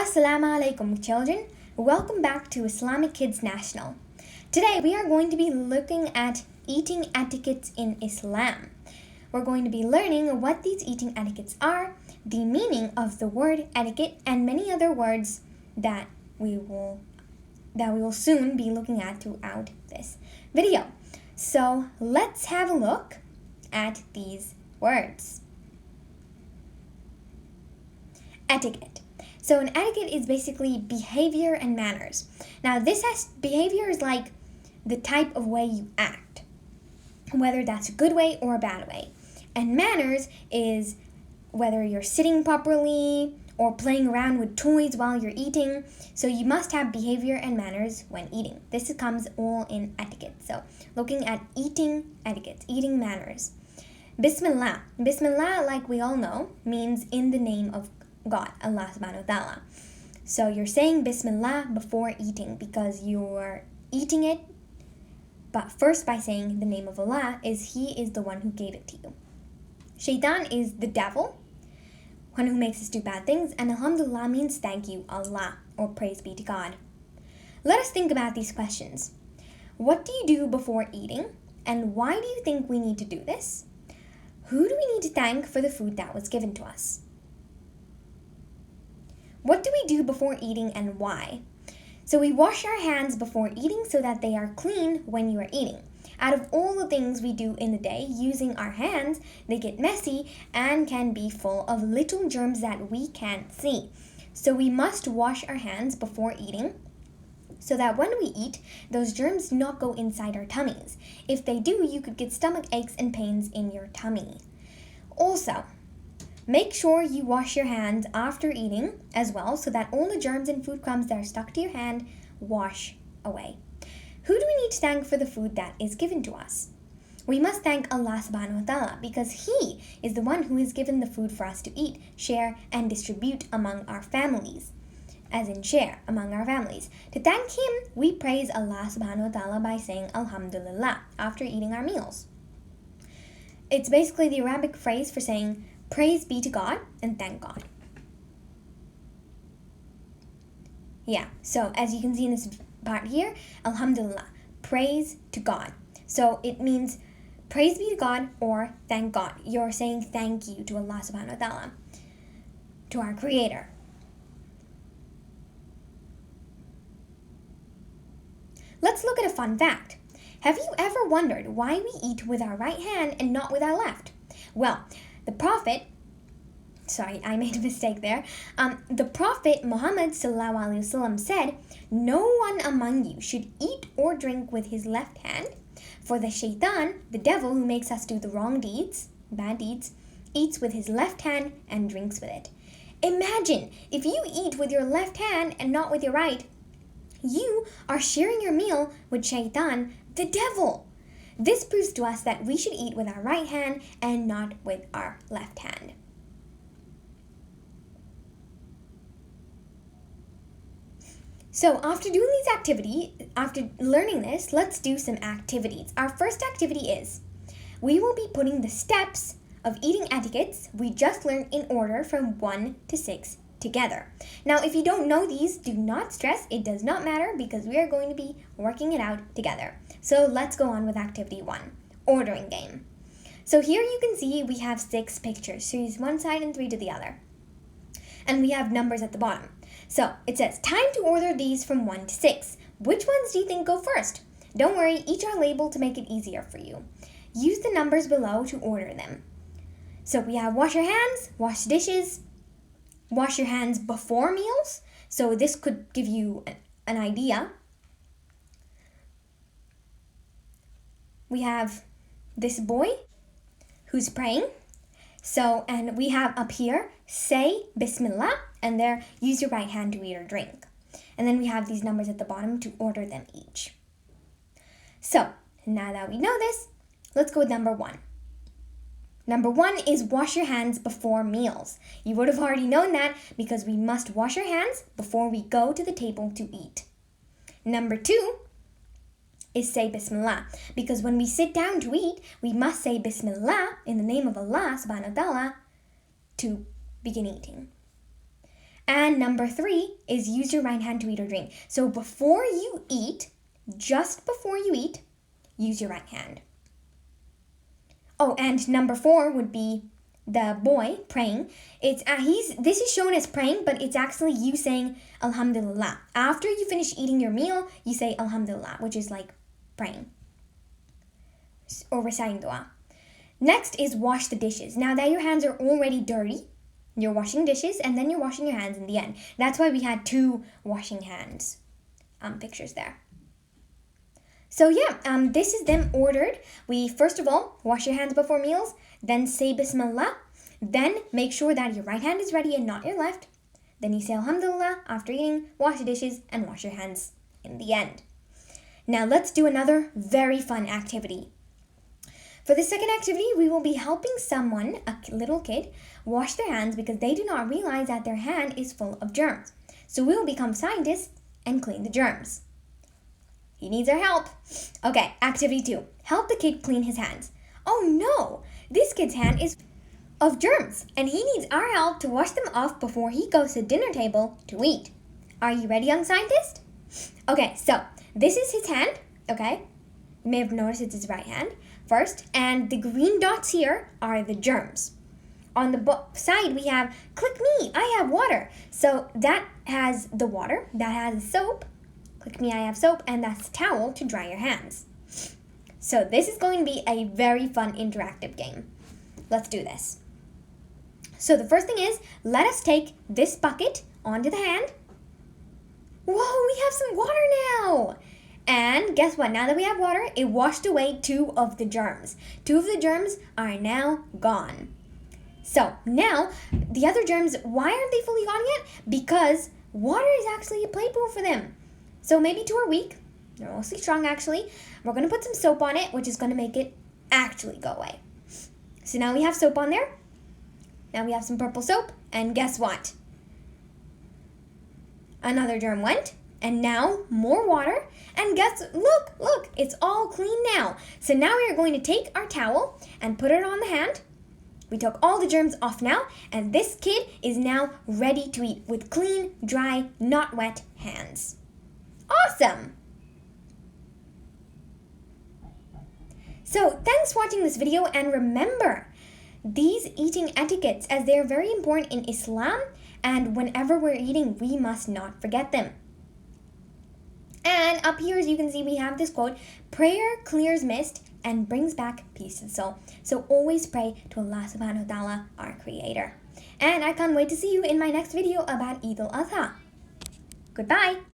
Assalamu alaikum children. Welcome back to Islamic Kids National. Today we are going to be looking at eating etiquettes in Islam. We're going to be learning what these eating etiquettes are, the meaning of the word etiquette, and many other words that we will soon be looking at throughout this video. So let's have a look at these words. Etiquette. So an etiquette is basically behavior and manners. Now behavior is like the type of way you act, whether that's a good way or a bad way. And manners is whether you're sitting properly or playing around with toys while you're eating. So you must have behavior and manners when eating. This comes all in etiquette. So looking at eating etiquette, eating manners. Bismillah. Bismillah, like we all know, means in the name of God, Allah subhanahu wa ta'ala. So you're saying Bismillah before eating because you're eating it, but first by saying the name of Allah is He is the one who gave it to you. Shaitan is the devil, one who makes us do bad things, and Alhamdulillah means thank you, Allah, or praise be to God. Let us think about these questions. What do you do before eating, and why do you think we need to do this? Who do we need to thank for the food that was given to us? What do we do before eating and why? So we wash our hands before eating so that they are clean when you are eating. Out of all the things we do in the day using our hands, they get messy and can be full of little germs that we can't see. So we must wash our hands before eating so that when we eat, those germs do not go inside our tummies. If they do, you could get stomach aches and pains in your tummy. Also, make sure you wash your hands after eating as well so that all the germs and food crumbs that are stuck to your hand wash away. Who do we need to thank for the food that is given to us? We must thank Allah subhanahu wa ta'ala because He is the one who has given the food for us to eat, share, and distribute among our families. As in share among our families. To thank Him, we praise Allah subhanahu wa ta'ala by saying Alhamdulillah after eating our meals. It's basically the Arabic phrase for saying praise be to God and thank God. Yeah, so as you can see in this part here, Alhamdulillah, praise to God. So it means praise be to God or thank God. You're saying thank you to Allah subhanahu wa ta'ala, to our Creator. Let's look at a fun fact. Have you ever wondered why we eat with our right hand and not with our left? Well, the Prophet, I made a mistake there. The Prophet Muhammad ﷺ said, "No one among you should eat or drink with his left hand, for the shaitan, the devil who makes us do the wrong deeds, bad deeds, eats with his left hand and drinks with it." Imagine if you eat with your left hand and not with your right. You are sharing your meal with shaitan, the devil. This proves to us that we should eat with our right hand and not with our left hand. So after learning this, let's do some activities. Our first activity is, we will be putting the steps of eating etiquettes we just learned in order from 1 to 6 together. Now, if you don't know these, do not stress. It does not matter because we are going to be working it out together. So let's go on with activity 1, ordering game. So here you can see we have 6 pictures, 3 to one side and 3 to the other. And we have numbers at the bottom. So it says, time to order these from 1 to 6. Which ones do you think go first? Don't worry, each are labeled to make it easier for you. Use the numbers below to order them. So we have wash your hands, wash dishes, wash your hands before meals. So this could give you an idea. We have this boy who's praying. So, and we have up here, say Bismillah, and there, use your right hand to eat or drink. And then we have these numbers at the bottom to order them each. So, now that we know this, let's go with number 1. Number 1 is wash your hands before meals. You would have already known that because we must wash our hands before we go to the table to eat. Number 2 is say Bismillah, because when we sit down to eat, we must say Bismillah in the name of Allah subhanahu wa ta'ala to begin eating. And number 3 is use your right hand to eat or drink. So before you eat, just before you eat, use your right hand. Oh, and number 4 would be the boy praying. This is shown as praying, but it's actually you saying Alhamdulillah. After you finish eating your meal, you say Alhamdulillah, which is like praying or reciting dua. Next is wash the dishes. Now that your hands are already dirty, you're washing dishes and then you're washing your hands in the end. That's why we had 2 washing hands pictures there. So yeah, this is them ordered. We first of all wash your hands before meals, then say Bismillah, then make sure that your right hand is ready and not your left. Then you say Alhamdulillah after eating, wash the dishes, and wash your hands in the end. Now let's do another very fun activity. For the second activity, we will be helping someone, a little kid, wash their hands because they do not realize that their hand is full of germs. So we will become scientists and clean the germs. He needs our help. Okay, activity 2. Help the kid clean his hands. Oh no, this kid's hand is of germs and he needs our help to wash them off before he goes to the dinner table to eat. Are you ready, young scientist? Okay, so this is his hand, okay? You may have noticed it's his right hand first, and the green dots here are the germs. On the side, we have, click me, I have water. So that has the water, that has the soap. Click me, I have soap, and that's the towel to dry your hands. So this is going to be a very fun interactive game. Let's do this. So the first thing is, let us take this bucket onto the hand. Whoa, we have some water now. And guess what? Now that we have water, it washed away 2 of the germs. 2 of the germs are now gone. So now, the other germs, why aren't they fully gone yet? Because water is actually a play pool for them. So maybe 2 are weak. They're mostly strong, actually. We're going to put some soap on it, which is going to make it actually go away. So now we have soap on there. Now we have some purple soap. And guess what? Another germ went. And now more water. And look, it's all clean now. So now we are going to take our towel and put it on the hand. We took all the germs off now. And this kid is now ready to eat with clean, dry, not wet hands. Awesome! So thanks for watching this video, and remember these eating etiquettes, as they are very important in Islam, and whenever we're eating we must not forget them. And up here, as you can see, we have this quote: prayer clears mist and brings back peace to the soul. So always pray to Allah subhanahu wa ta'ala, our creator. And I can't wait to see you in my next video about Eid al-Adha. Goodbye!